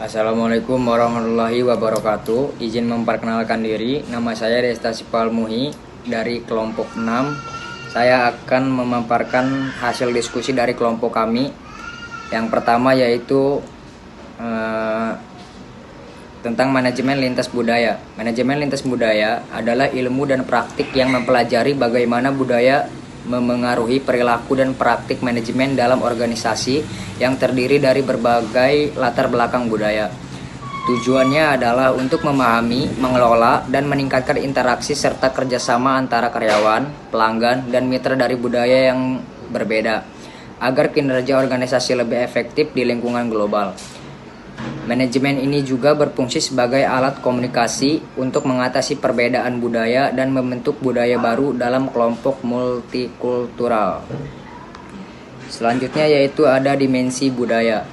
Assalamualaikum warahmatullahi wabarakatuh. Izin memperkenalkan diri, nama saya Desta Sipal Muhi dari kelompok 6. Saya akan memaparkan hasil diskusi dari kelompok kami. Yang pertama yaitu tentang manajemen lintas budaya. Manajemen lintas budaya adalah ilmu dan praktik yang mempelajari bagaimana budaya memengaruhi perilaku dan praktik manajemen dalam organisasi yang terdiri dari berbagai latar belakang budaya. Tujuannya adalah untuk memahami, mengelola, dan meningkatkan interaksi serta kerjasama antara karyawan, pelanggan, dan mitra dari budaya yang berbeda, agar kinerja organisasi lebih efektif di lingkungan global. Manajemen ini juga berfungsi sebagai alat komunikasi untuk mengatasi perbedaan budaya dan membentuk budaya baru dalam kelompok multikultural. Selanjutnya yaitu ada dimensi budaya.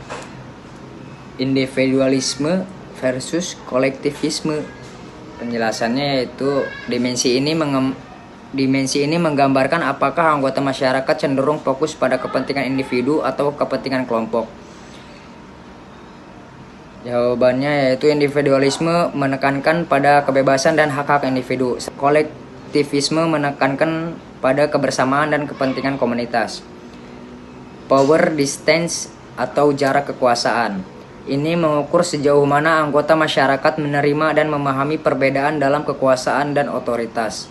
Individualisme versus kolektivisme. Penjelasannya yaitu dimensi ini menggambarkan apakah anggota masyarakat cenderung fokus pada kepentingan individu atau kepentingan kelompok. Jawabannya yaitu individualisme menekankan pada kebebasan dan hak-hak individu. Kolektivisme menekankan pada kebersamaan dan kepentingan komunitas. Power distance atau jarak kekuasaan. Ini mengukur sejauh mana anggota masyarakat menerima dan memahami perbedaan dalam kekuasaan dan otoritas.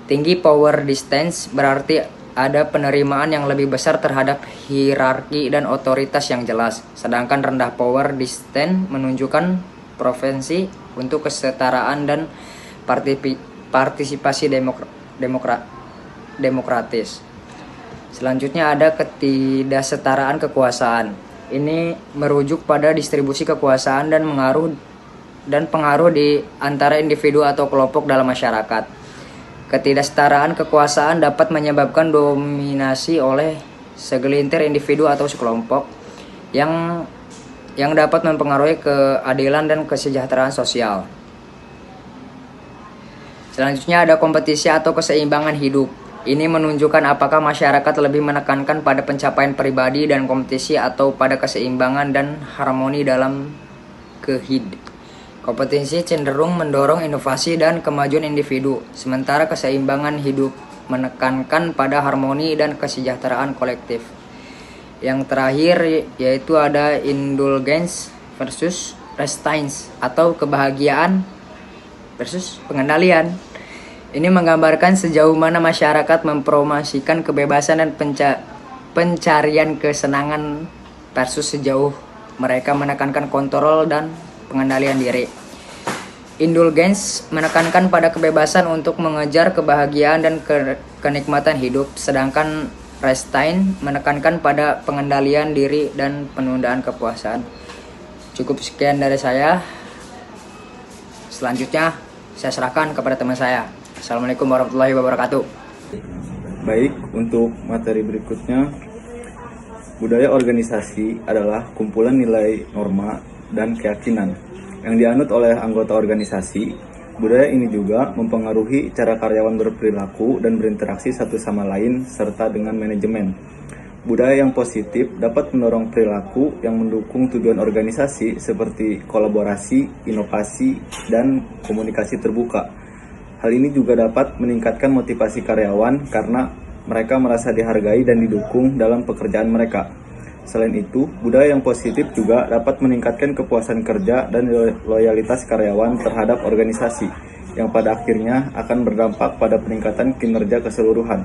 Tinggi power distance berarti ada penerimaan yang lebih besar terhadap hierarki dan otoritas yang jelas, sedangkan rendah power distance menunjukkan preferensi untuk kesetaraan dan partisipasi demokratis. Selanjutnya ada ketidaksetaraan kekuasaan. Ini merujuk pada distribusi kekuasaan dan pengaruh di antara individu atau kelompok dalam masyarakat. Ketidaksetaraan kekuasaan dapat menyebabkan dominasi oleh segelintir individu atau sekelompok yang dapat mempengaruhi keadilan dan kesejahteraan sosial. Selanjutnya ada kompetisi atau keseimbangan hidup. Ini menunjukkan apakah masyarakat lebih menekankan pada pencapaian pribadi dan kompetisi atau pada keseimbangan dan harmoni dalam kehidupan. Kompetisi cenderung mendorong inovasi dan kemajuan individu, sementara keseimbangan hidup menekankan pada harmoni dan kesejahteraan kolektif. Yang terakhir yaitu ada indulgence versus restraint atau kebahagiaan versus pengendalian. Ini menggambarkan sejauh mana masyarakat mempromosikan kebebasan dan pencarian kesenangan versus sejauh mereka menekankan kontrol dan pengendalian diri. Indulgence menekankan pada kebebasan untuk mengejar kebahagiaan dan kenikmatan hidup, sedangkan restraint menekankan pada pengendalian diri dan penundaan kepuasan. Cukup sekian dari saya. Selanjutnya saya serahkan kepada teman saya. Assalamualaikum warahmatullahi wabarakatuh. Baik, untuk materi berikutnya, budaya organisasi adalah kumpulan nilai, norma, dan keyakinan yang dianut oleh anggota organisasi. Budaya ini juga mempengaruhi cara karyawan berperilaku dan berinteraksi satu sama lain serta dengan manajemen. Budaya yang positif dapat mendorong perilaku yang mendukung tujuan organisasi seperti kolaborasi, inovasi, dan komunikasi terbuka. Hal ini juga dapat meningkatkan motivasi karyawan karena mereka merasa dihargai dan didukung dalam pekerjaan mereka. Selain itu, budaya yang positif juga dapat meningkatkan kepuasan kerja dan loyalitas karyawan terhadap organisasi, yang pada akhirnya akan berdampak pada peningkatan kinerja keseluruhan.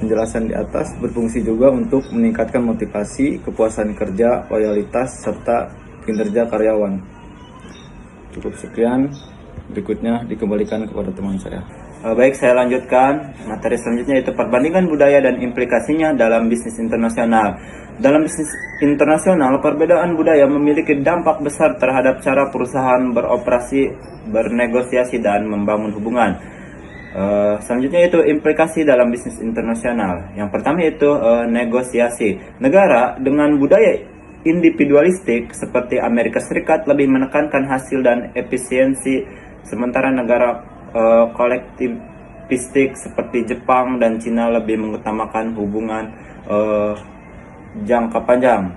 Penjelasan di atas berfungsi juga untuk meningkatkan motivasi, kepuasan kerja, loyalitas, serta kinerja karyawan. Cukup sekian, berikutnya dikembalikan kepada teman saya. Baik, saya lanjutkan. Materi selanjutnya yaitu perbandingan budaya dan implikasinya dalam bisnis internasional. Dalam bisnis internasional, perbedaan budaya memiliki dampak besar terhadap cara perusahaan beroperasi, bernegosiasi, dan membangun hubungan. Selanjutnya yaitu implikasi dalam bisnis internasional. Yang pertama yaitu negosiasi. Negara dengan budaya individualistik seperti Amerika Serikat lebih menekankan hasil dan efisiensi, sementara negara kolektivistik seperti Jepang dan Cina lebih mengutamakan hubungan jangka panjang.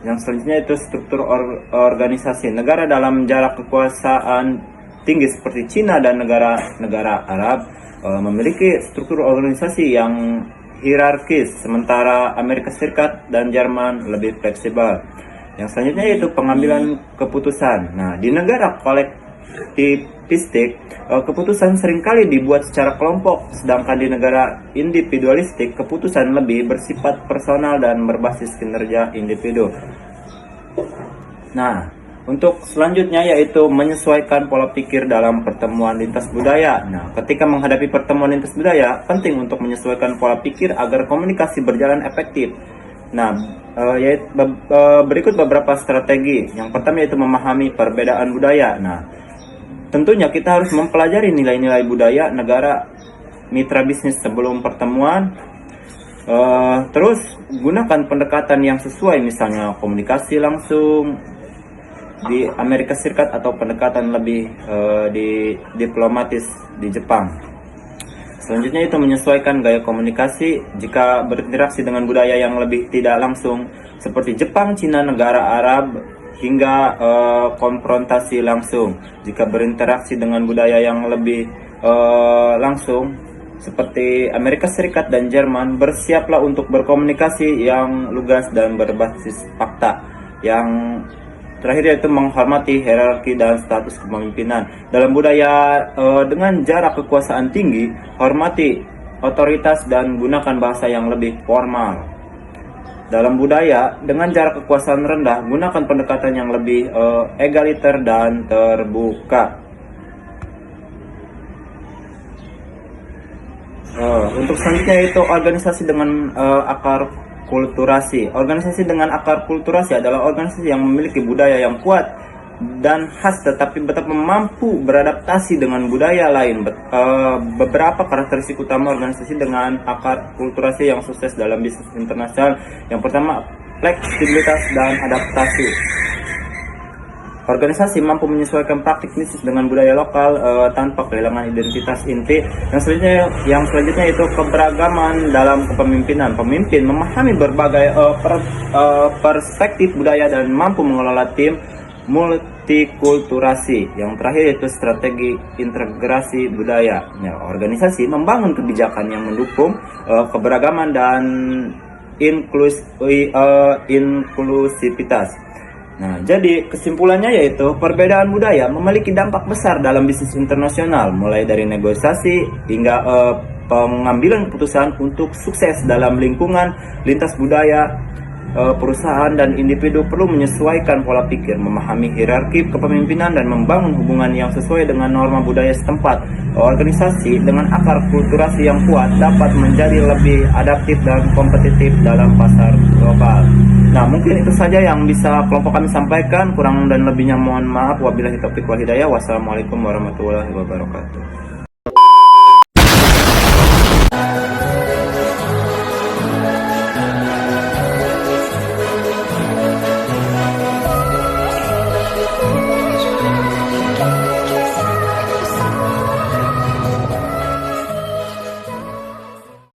Yang selanjutnya itu struktur organisasi. Negara dalam jarak kekuasaan tinggi seperti Cina dan negara-negara Arab memiliki struktur organisasi yang hierarkis, sementara Amerika Serikat dan Jerman lebih fleksibel. Yang selanjutnya yaitu pengambilan keputusan. Nah, di negara kolektivistik, keputusan seringkali dibuat secara kelompok, sedangkan di negara individualistik, keputusan lebih bersifat personal dan berbasis kinerja individu. Nah, untuk selanjutnya yaitu menyesuaikan pola pikir dalam pertemuan lintas budaya. Nah, ketika menghadapi pertemuan lintas budaya, penting untuk menyesuaikan pola pikir agar komunikasi berjalan efektif. Nah, berikut beberapa strategi. Yang pertama yaitu memahami perbedaan budaya. Nah, tentunya kita harus mempelajari nilai-nilai budaya negara mitra bisnis sebelum pertemuan. Terus gunakan pendekatan yang sesuai, misalnya komunikasi langsung di Amerika Serikat atau pendekatan lebih diplomatis di Jepang. Selanjutnya itu menyesuaikan gaya komunikasi jika berinteraksi dengan budaya yang lebih tidak langsung seperti Jepang, Cina, negara Arab, hingga konfrontasi langsung. Jika berinteraksi dengan budaya yang lebih langsung seperti Amerika Serikat dan Jerman, bersiaplah untuk berkomunikasi yang lugas dan berbasis fakta. Yang terakhir yaitu menghormati hierarki dan status kepemimpinan. Dalam budaya dengan jarak kekuasaan tinggi, hormati otoritas dan gunakan bahasa yang lebih formal. Dalam budaya dengan jarak kekuasaan rendah, gunakan pendekatan yang lebih egaliter dan terbuka. Untuk selanjutnya itu organisasi dengan akar kulturasi. Organisasi dengan akar kulturasi adalah organisasi yang memiliki budaya yang kuat dan khas tetapi tetap mampu beradaptasi dengan budaya lain. Beberapa karakteristik utama organisasi dengan akar kulturasi yang sukses dalam bisnis internasional. Yang pertama, fleksibilitas dan adaptasi. Organisasi mampu menyesuaikan praktik bisnis dengan budaya lokal tanpa kehilangan identitas inti. Yang selanjutnya itu keberagaman dalam kepemimpinan. Pemimpin memahami berbagai perspektif budaya dan mampu mengelola tim multikulturasi. Yang terakhir itu strategi integrasi budaya. Ya, organisasi membangun kebijakan yang mendukung keberagaman dan inklusivitas. Nah, jadi kesimpulannya yaitu perbedaan budaya memiliki dampak besar dalam bisnis internasional, mulai dari negosiasi hingga pengambilan keputusan untuk sukses dalam lingkungan lintas budaya. Perusahaan dan individu perlu menyesuaikan pola pikir, memahami hierarki kepemimpinan, dan membangun hubungan yang sesuai dengan norma budaya setempat. Organisasi dengan akar kulturasi yang kuat dapat menjadi lebih adaptif dan kompetitif dalam pasar global. Nah, mungkin itu saja yang bisa kelompok kami sampaikan. Kurang dan lebihnya mohon maaf. Wabillahi taufiq wal hidayah. Wassalamualaikum warahmatullahi wabarakatuh.